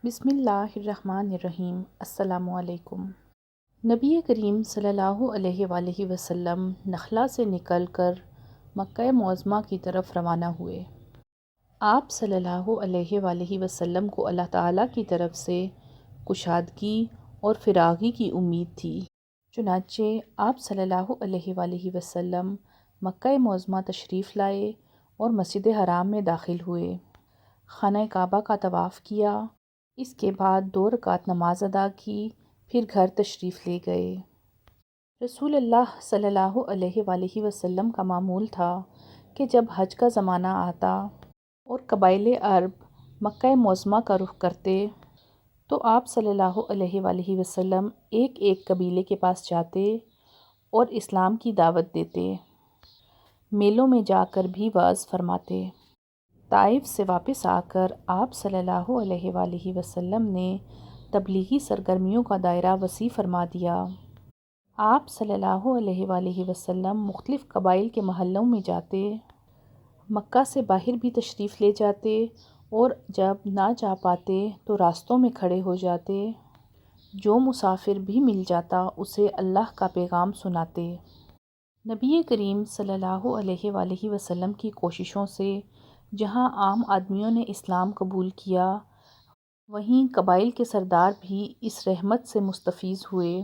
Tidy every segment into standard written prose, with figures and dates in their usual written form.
بسم اللہ الرحمن الرحیم۔ السلام علیکم۔ نبی کریم صلی اللہ علیہ وآلہ وسلم نخلا سے نکل کر مکہ معظمہ کی طرف روانہ ہوئے۔ آپ صلی اللہ علیہ وآلہ وسلم کو اللہ تعالیٰ کی طرف سے کشادگی اور فراغی کی امید تھی، چنانچہ آپ صلی اللہ علیہ وآلہ وسلم مکہ معظمہ تشریف لائے اور مسجد حرام میں داخل ہوئے، خانہ کعبہ کا طواف کیا، اس کے بعد 2 رکعت نماز ادا کی، پھر گھر تشریف لے گئے۔ رسول اللہ صلی اللہ علیہ وآلہ وسلم کا معمول تھا کہ جب حج کا زمانہ آتا اور قبائل عرب مکہ معظمہ کا رخ کرتے تو آپ صلی اللہ علیہ وآلہ وسلم ایک ایک قبیلے کے پاس جاتے اور اسلام کی دعوت دیتے، میلوں میں جا کر بھی وعظ فرماتے۔ طائف سے واپس آ کر آپ صلی اللہ علیہ وآلہ وسلم نے تبلیغی سرگرمیوں کا دائرہ وسیع فرما دیا۔ آپ صلی اللہ علیہ وآلہ وسلم مختلف قبائل کے محلوں میں جاتے، مکہ سے باہر بھی تشریف لے جاتے اور جب نہ جا پاتے تو راستوں میں کھڑے ہو جاتے، جو مسافر بھی مل جاتا اسے اللہ کا پیغام سناتے۔ نبی کریم صلی اللہ علیہ وآلہ وسلم کی کوششوں سے جہاں عام آدمیوں نے اسلام قبول کیا، وہیں قبائل کے سردار بھی اس رحمت سے مستفیض ہوئے۔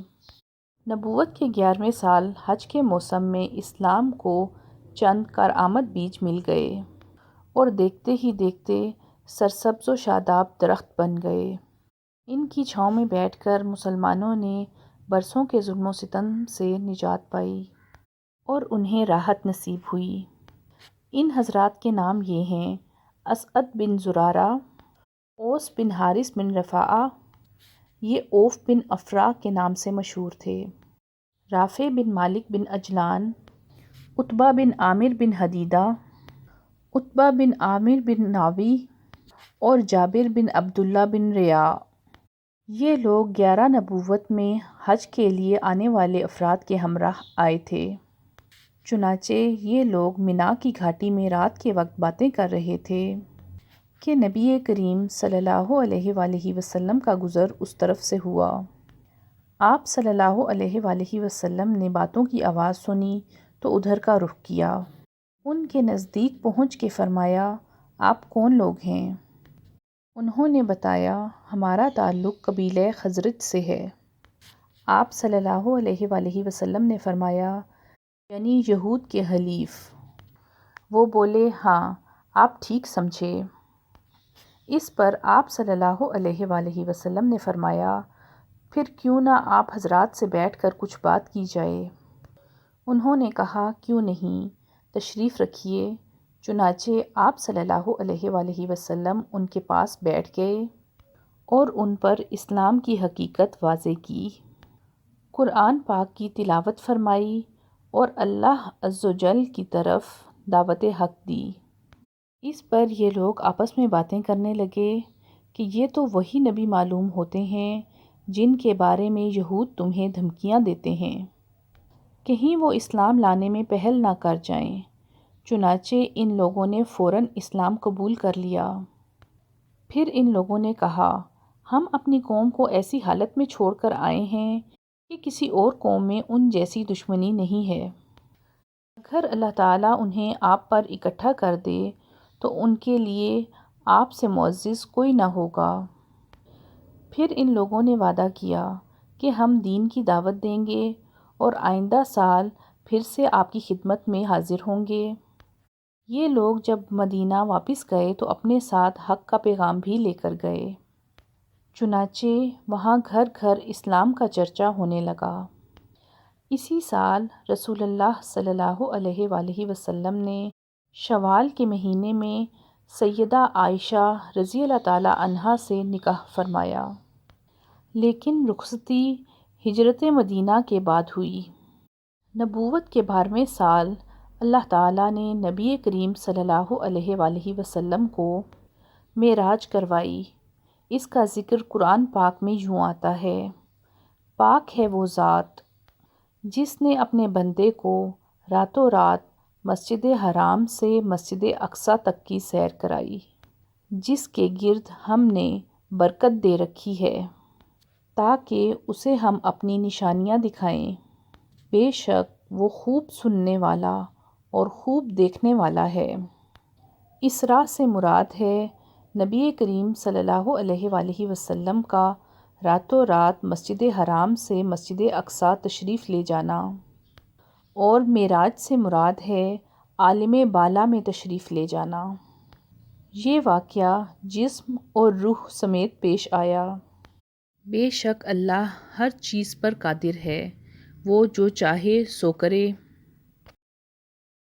نبوت کے 11ویں سال حج کے موسم میں اسلام کو چند کارآمد بیج مل گئے اور دیکھتے ہی دیکھتے سرسبز و شاداب درخت بن گئے۔ ان کی چھاؤں میں بیٹھ کر مسلمانوں نے برسوں کے ظلم و ستم سے نجات پائی اور انہیں راحت نصیب ہوئی۔ ان حضرات کے نام یہ ہیں: اسعد بن زرارہ، اوس بن حارث بن رفاعہ، یہ اوف بن افرا کے نام سے مشہور تھے، رافع بن مالک بن عجلان، عتبہ بن عامر بن حدیدہ، عتبہ بن عامر بن ناوی اور جابر بن عبداللہ بن ریا۔ یہ لوگ 11 نبوت میں حج کے لیے آنے والے افراد کے ہمراہ آئے تھے۔ چنانچہ یہ لوگ منا کی گھاٹی میں رات کے وقت باتیں کر رہے تھے کہ نبی کریم صلی اللہ علیہ وآلہ وسلم کا گزر اس طرف سے ہوا۔ آپ صلی اللہ علیہ وآلہ وسلم نے باتوں کی آواز سنی تو ادھر کا رخ کیا۔ ان کے نزدیک پہنچ کے فرمایا: آپ کون لوگ ہیں؟ انہوں نے بتایا: ہمارا تعلق قبیلہ خزرج سے ہے۔ آپ صلی اللہ علیہ وآلہ وسلم نے فرمایا: یعنی یہود کے حلیف؟ وہ بولے: ہاں، آپ ٹھیک سمجھے۔ اس پر آپ صلی اللہ علیہ وآلہ وسلم نے فرمایا: پھر کیوں نہ آپ حضرات سے بیٹھ کر کچھ بات کی جائے؟ انہوں نے کہا: کیوں نہیں، تشریف رکھیے۔ چنانچہ آپ صلی اللہ علیہ وآلہ وسلم ان کے پاس بیٹھ گئے اور ان پر اسلام کی حقیقت واضح کی، قرآن پاک کی تلاوت فرمائی اور اللہ عز و جل کی طرف دعوت حق دی۔ اس پر یہ لوگ آپس میں باتیں کرنے لگے کہ یہ تو وہی نبی معلوم ہوتے ہیں جن کے بارے میں یہود تمہیں دھمکیاں دیتے ہیں، کہیں وہ اسلام لانے میں پہل نہ کر جائیں۔ چنانچہ ان لوگوں نے فوراً اسلام قبول کر لیا۔ پھر ان لوگوں نے کہا: ہم اپنی قوم کو ایسی حالت میں چھوڑ کر آئے ہیں کہ کسی اور قوم میں ان جیسی دشمنی نہیں ہے۔ اگر اللہ تعالیٰ انہیں آپ پر اکٹھا کر دے تو ان کے لیے آپ سے معزز کوئی نہ ہوگا۔ پھر ان لوگوں نے وعدہ کیا کہ ہم دین کی دعوت دیں گے اور آئندہ سال پھر سے آپ کی خدمت میں حاضر ہوں گے۔ یہ لوگ جب مدینہ واپس گئے تو اپنے ساتھ حق کا پیغام بھی لے کر گئے، چنانچہ وہاں گھر گھر اسلام کا چرچا ہونے لگا۔ اسی سال رسول اللہ صلی اللہ علیہ وآلہ وسلم نے شوال کے مہینے میں سیدہ عائشہ رضی اللہ تعالیٰ عنہا سے نکاح فرمایا، لیکن رخصتی ہجرت مدینہ کے بعد ہوئی۔ نبوت کے 12ویں سال اللہ تعالیٰ نے نبی کریم صلی اللہ علیہ وآلہ وسلم کو معراج کروائی۔ اس کا ذکر قرآن پاک میں یوں آتا ہے: پاک ہے وہ ذات جس نے اپنے بندے کو راتوں رات مسجد حرام سے مسجد اقصیٰ تک کی سیر کرائی، جس کے گرد ہم نے برکت دے رکھی ہے تاکہ اسے ہم اپنی نشانیاں دکھائیں۔ بے شک وہ خوب سننے والا اور خوب دیکھنے والا ہے۔ اسراء سے مراد ہے نبی کریم صلی اللہ علیہ وآلہ وسلم کا راتوں رات مسجد حرام سے مسجد اقصیٰ تشریف لے جانا، اور معراج سے مراد ہے عالم بالا میں تشریف لے جانا۔ یہ واقعہ جسم اور روح سمیت پیش آیا۔ بے شک اللہ ہر چیز پر قادر ہے، وہ جو چاہے سو کرے۔